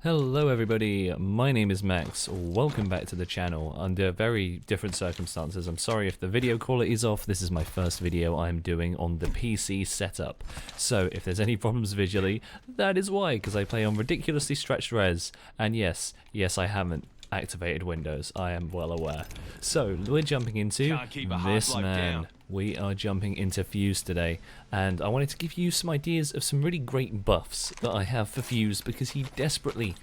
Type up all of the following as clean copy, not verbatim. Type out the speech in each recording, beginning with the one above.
Hello everybody, my name is Max. Welcome back to the channel under very different circumstances. I'm sorry if the video quality is off. This is my first video I'm doing on the PC setup. So if there's any problems visually, that is why, because I play on ridiculously stretched res. And yes, I haven't activated Windows, I am well aware. So we're jumping into this man. We are jumping into Fuse today, and I wanted to give you some ideas of some really great buffs that I have for Fuse because he desperately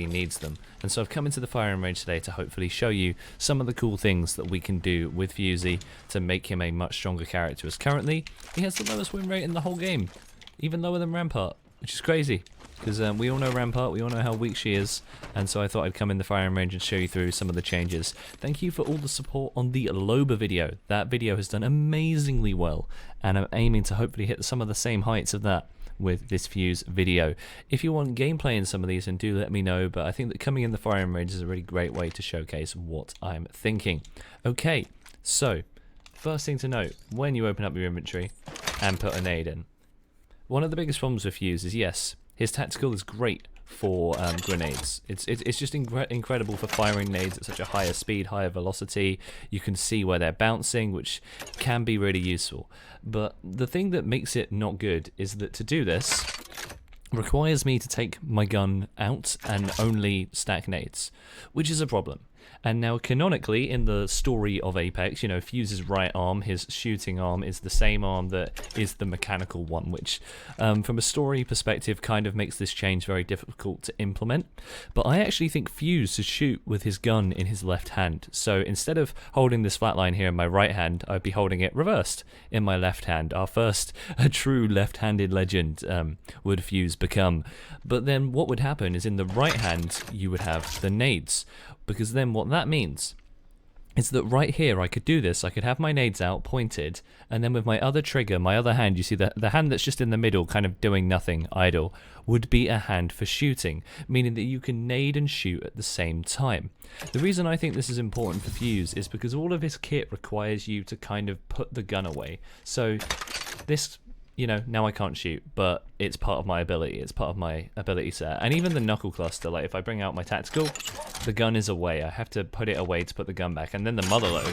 needs them. And so I've come into the firing range today to hopefully show you some of the cool things that we can do with Fusey to make him a much stronger character, as currently he has the lowest win rate in the whole game, even lower than Rampart, which is crazy. Because we all know Rampart, we all know how weak she is, and so I thought I'd come in the firing range and show you through some of the changes. Thank you for all the support on the Loba video. That video has done amazingly well, and I'm aiming to hopefully hit some of the same heights of that with this Fuse video. If you want gameplay in some of these, then do let me know, but I think that coming in the firing range is a really great way to showcase what I'm thinking. Okay, so first thing to note, when you open up your inventory and put a nade in, one of the biggest problems with Fuse is, yes, his tactical is great for grenades. It's just incredible for firing nades at such a higher speed, higher velocity. You can see where they're bouncing, which can be really useful. But the thing that makes it not good is that to do this requires me to take my gun out and only stack nades, which is a problem. And now canonically in the story of Apex, you know, Fuse's right arm, his shooting arm, is the same arm that is the mechanical one, which from a story perspective kind of makes this change very difficult to implement. But I actually think Fuse should shoot with his gun in his left hand. So instead of holding this flatline here in my right hand, I'd be holding it reversed in my left hand. Our first true left-handed legend would Fuse become. But then what would happen is in the right hand you would have the nades, because then what that means is that right here I could do this. I could have my nades out pointed, and then with my other trigger, my other hand, you see the hand that's just in the middle kind of doing nothing, idle, would be a hand for shooting, meaning that you can nade and shoot at the same time. The reason I think this is important for Fuse is because all of his kit requires you to kind of put the gun away. So this, you know, now I can't shoot, but it's part of my ability, it's part of my ability set. And even the knuckle cluster, like if I bring out my tactical, the gun is away. I have to put it away to put the gun back. And then the mother load,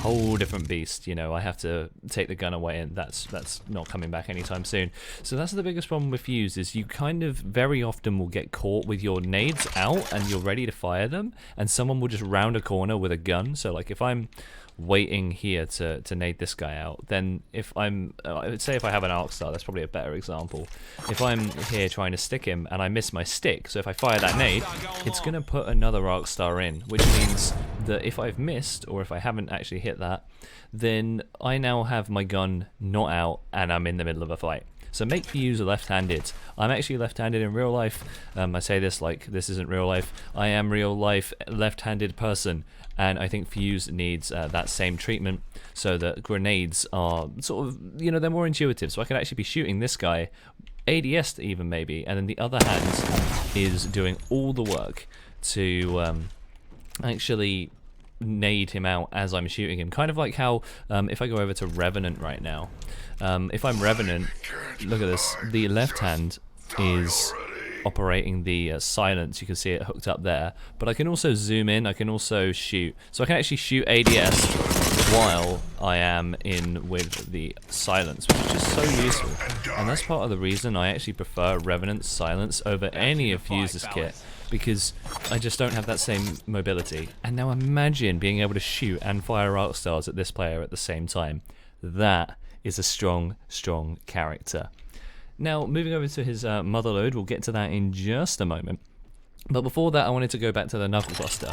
whole different beast, you know, I have to take the gun away, and that's not coming back anytime soon. So that's the biggest problem with Fuse, is you kind of very often will get caught with your nades out and you're ready to fire them, and someone will just round a corner with a gun. So like if I'm waiting here to nade this guy out, then if I would say if I have an arc star, that's probably a better example. If I'm here trying to stick him and I miss my stick, so if I fire that nade, it's gonna put another arc star in, which means that if I've missed, or if I haven't actually hit that, then I now have my gun not out and I'm in the middle of a fight. So make Fuse left-handed. I'm actually left-handed in real life. I say this like this isn't real life. I am real life left-handed person, and I think Fuse needs that same treatment, so that grenades are sort of, you know, they're more intuitive. So I could actually be shooting this guy, ADS even maybe, and then the other hand is doing all the work to actually nade him out as I'm shooting him. Kind of like how if I go over to Revenant right now, if I'm Revenant, look at this, the left hand is operating the silence. You can see it hooked up there, but I can also zoom in, I can also shoot, so I can actually shoot ADS while I am in with the silence, which is just so useful. And that's part of the reason I actually prefer Revenant's silence over any of Fuse's kit, because I just don't have that same mobility. And now imagine being able to shoot and fire arc stars at this player at the same time. That is a strong character. Now, moving over to his mother load, we'll get to that in just a moment. But before that, I wanted to go back to the knuckle cluster.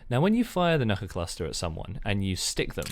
Now, when you fire the knuckle cluster at someone and you stick them,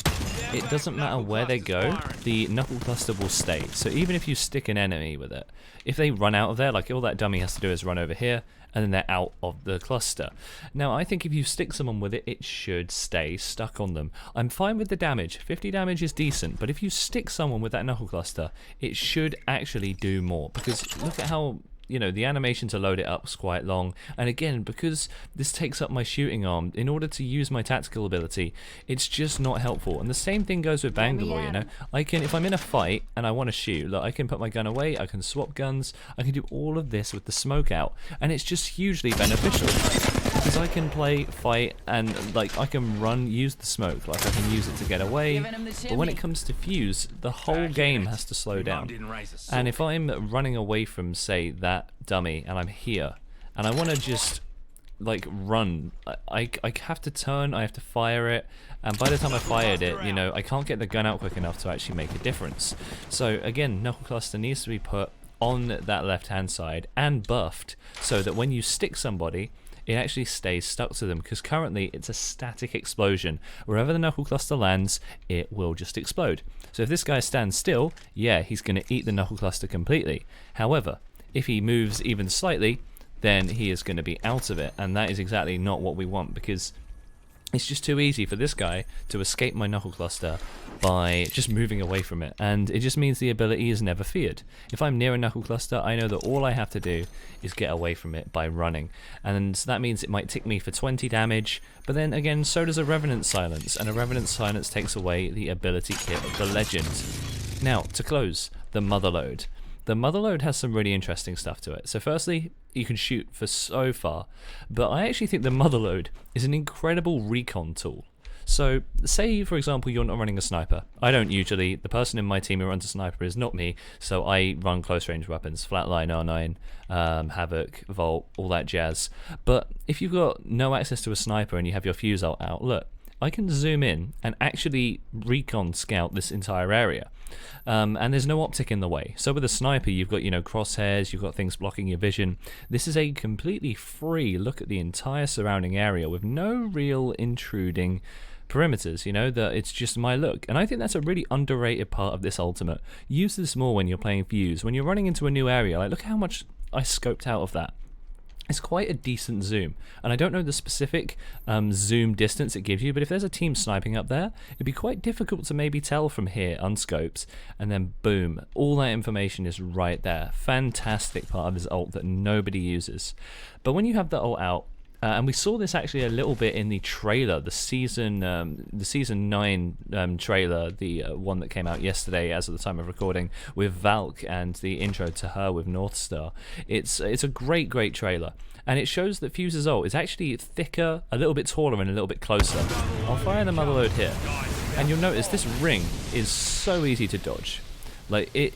it doesn't matter where they go, the knuckle cluster will stay. So even if you stick an enemy with it, if they run out of there, like all that dummy has to do is run over here, and then they're out of the cluster. Now, I think if you stick someone with it, it should stay stuck on them. I'm fine with the damage. 50 damage is decent, but if you stick someone with that knuckle cluster, it should actually do more. Because look at how you know, the animation to load it up was quite long. And again, because this takes up my shooting arm, in order to use my tactical ability, it's just not helpful. And the same thing goes with Bangalore, you know. I can, if I'm in a fight and I want to shoot, look, I can put my gun away, I can swap guns, I can do all of this with the smoke out, and it's just hugely beneficial. Because I can play, fight, and like I can run, use the smoke, like I can use it to get away. But when it comes to Fuse, the whole game has to slow down. And if I'm running away from, say, that dummy, and I'm here, and I want to just like run, I have to turn, I have to fire it, and by the time I fired it, you know, I can't get the gun out quick enough to actually make a difference. So again, Knuckle Cluster needs to be put on that left hand side and buffed so that when you stick somebody, it actually stays stuck to them, because currently it's a static explosion. Wherever the Knuckle Cluster lands, it will just explode. So if this guy stands still, yeah, he's going to eat the Knuckle Cluster completely. However, if he moves even slightly, then he is going to be out of it, and that is exactly not what we want, because it's just too easy for this guy to escape my Knuckle Cluster by just moving away from it, and it just means the ability is never feared. If I'm near a Knuckle Cluster, I know that all I have to do is get away from it by running, and that means it might tick me for 20 damage, but then again, so does a Revenant Silence, and a Revenant Silence takes away the ability kit of the Legend. Now, to close, the Motherload. The Motherload has some really interesting stuff to it. So firstly, you can shoot for so far, but I actually think the Motherload is an incredible recon tool. So say, for example, you're not running a sniper. I don't usually. The person in my team who runs a sniper is not me, so I run close range weapons, Flatline, R9, Havoc, Volt, all that jazz. But if you've got no access to a sniper and you have your fuse ult out, look, I can zoom in and actually recon scout this entire area. And there's no optic in the way. So with a sniper, you've got, you know, crosshairs, you've got things blocking your vision. This is a completely free look at the entire surrounding area with no real intruding perimeters, you know, that it's just my look. And I think that's a really underrated part of this ultimate. Use this more when you're playing Fuse. When you're running into a new area, like, look how much I scoped out of that. It's quite a decent zoom, and I don't know the specific zoom distance it gives you, but if there's a team sniping up there, it'd be quite difficult to maybe tell from here, unscoped, and then boom, all that information is right there. Fantastic part of his ult that nobody uses. But when you have the ult out, and we saw this actually a little bit in the trailer, the season 9 trailer, the one that came out yesterday as of the time of recording, with Valk and the intro to her with Northstar. It's a great trailer, and it shows that Fuse's ult is actually thicker, a little bit taller, and a little bit closer. I'll fire the Motherload here, and you'll notice this ring is so easy to dodge. Like it.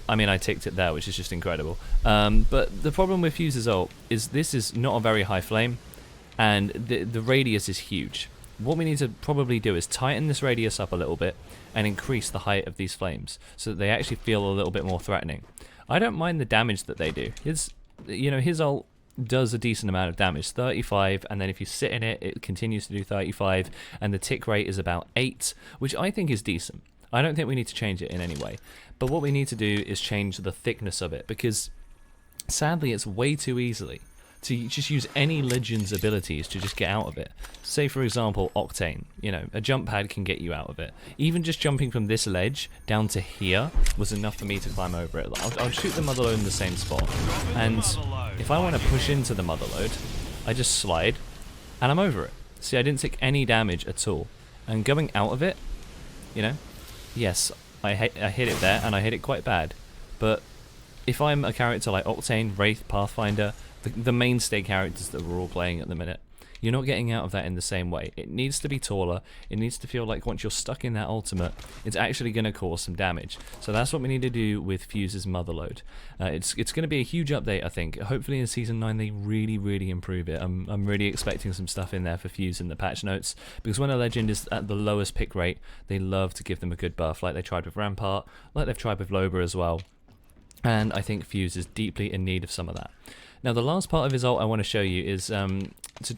I mean, I ticked it there, which is just incredible. But the problem with Fuse's ult is this is not a very high flame, and the radius is huge. What we need to probably do is tighten this radius up a little bit and increase the height of these flames so that they actually feel a little bit more threatening. I don't mind the damage that they do. His ult does a decent amount of damage, 35, and then if you sit in it, it continues to do 35, and the tick rate is about 8, which I think is decent. I don't think we need to change it in any way, but what we need to do is change the thickness of it, because sadly it's way too easily to just use any Legend's abilities to just get out of it. Say for example Octane, you know, a jump pad can get you out of it. Even just jumping from this ledge down to here was enough for me to climb over it. I'll shoot the Motherload in the same spot, and if I want to push into the Motherload, I just slide and I'm over it. See, I didn't take any damage at all, and going out of it, you know, yes, I hit it there and I hit it quite bad, but if I'm a character like Octane, Wraith, Pathfinder, the mainstay characters that we're all playing at the minute, you're not getting out of that in the same way. It needs to be taller. It needs to feel like once you're stuck in that ultimate, it's actually going to cause some damage. So that's what we need to do with Fuse's Motherload. It's going to be a huge update, I think. Hopefully in Season 9 they really improve it. I'm really expecting some stuff in there for Fuse in the patch notes, because when a Legend is at the lowest pick rate, they love to give them a good buff, like they tried with Rampart, like they've tried with Loba as well. And I think Fuse is deeply in need of some of that. Now the last part of his ult I want to show you is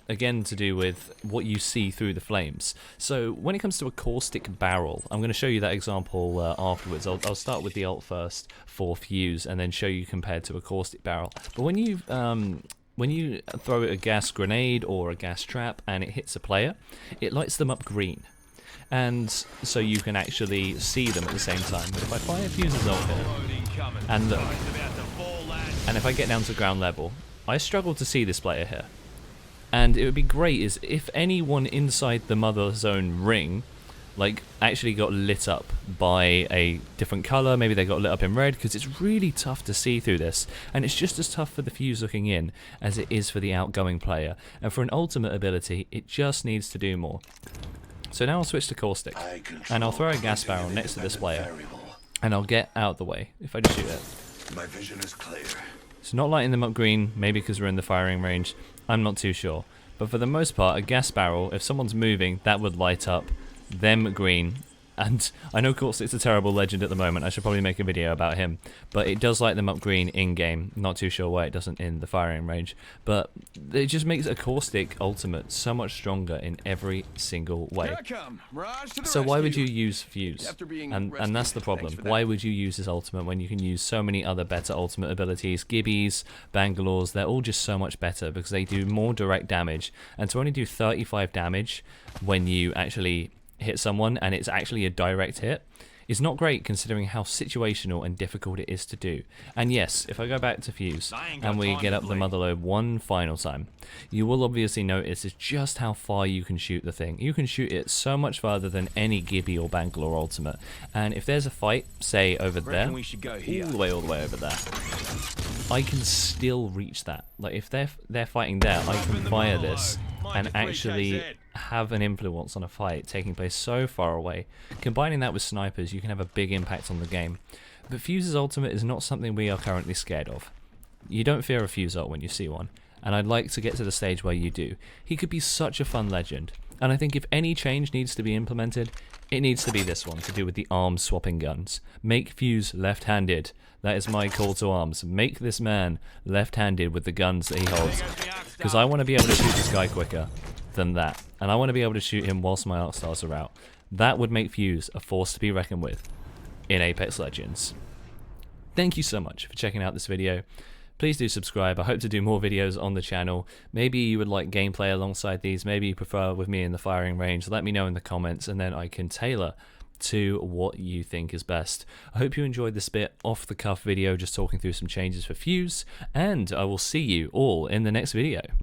again to do with what you see through the flames. So when it comes to a caustic barrel, I'm going to show you that example afterwards. I'll start with the ult first for Fuse and then show you compared to a caustic barrel. But when you throw a gas grenade or a gas trap and it hits a player, it lights them up green. And so you can actually see them at the same time. But if I fire Fuse's ult here, and look, and if I get down to ground level, I struggle to see this player here. And it would be great is if anyone inside the Mother Zone ring like actually got lit up by a different color. Maybe they got lit up in red, because it's really tough to see through this, and it's just as tough for the fuse looking in as it is for the outgoing player. And for an ultimate ability, it just needs to do more. So now I'll switch to Caustic, and I'll throw a gas barrel next to this player, and I'll get out of the way if I just shoot it. My vision is clear. It's not lighting them up green, maybe because we're in the firing range, I'm not too sure. But for the most part, a gas barrel, if someone's moving, that would light up them green. And I know Caustic's a terrible legend at the moment, I should probably make a video about him, but it does light them up green in-game. Not too sure why it doesn't in the firing range, but it just makes a Caustic ultimate so much stronger in every single way. So why would you use Fuse? And that's the problem. Why would you use his ultimate when you can use so many other better ultimate abilities? Gibbies, Bangalore's, they're all just so much better because they do more direct damage, and to only do 35 damage when you actually hit someone and it's actually a direct hit is not great, considering how situational and difficult it is to do. And yes, if I go back to Fuse and we get up the Motherlode one final time, you will obviously notice is just how far you can shoot the thing. You can shoot it so much farther than any Gibby or Bangalore ultimate. And if there's a fight, say over there, all the way over there, I can still reach that. Like if they're fighting there, I can fire this and actually have an influence on a fight taking place so far away. Combining that with snipers, you can have a big impact on the game. But Fuse's ultimate is not something we are currently scared of. You don't fear a Fuse ult when you see one, and I'd like to get to the stage where you do. He could be such a fun legend, and I think if any change needs to be implemented, it needs to be this one, to do with the arms swapping guns. Make Fuse left-handed. That is my call to arms. Make this man left-handed with the guns that he holds. Because I want to be able to shoot this guy quicker than that. And I want to be able to shoot him whilst my arc stars are out. That would make Fuse a force to be reckoned with in Apex Legends. Thank you so much for checking out this video. Please do subscribe. I hope to do more videos on the channel. Maybe you would like gameplay alongside these. Maybe you prefer with me in the firing range. Let me know in the comments, and then I can tailor to what you think is best. I hope you enjoyed this bit off the cuff video, just talking through some changes for Fuse, and I will see you all in the next video.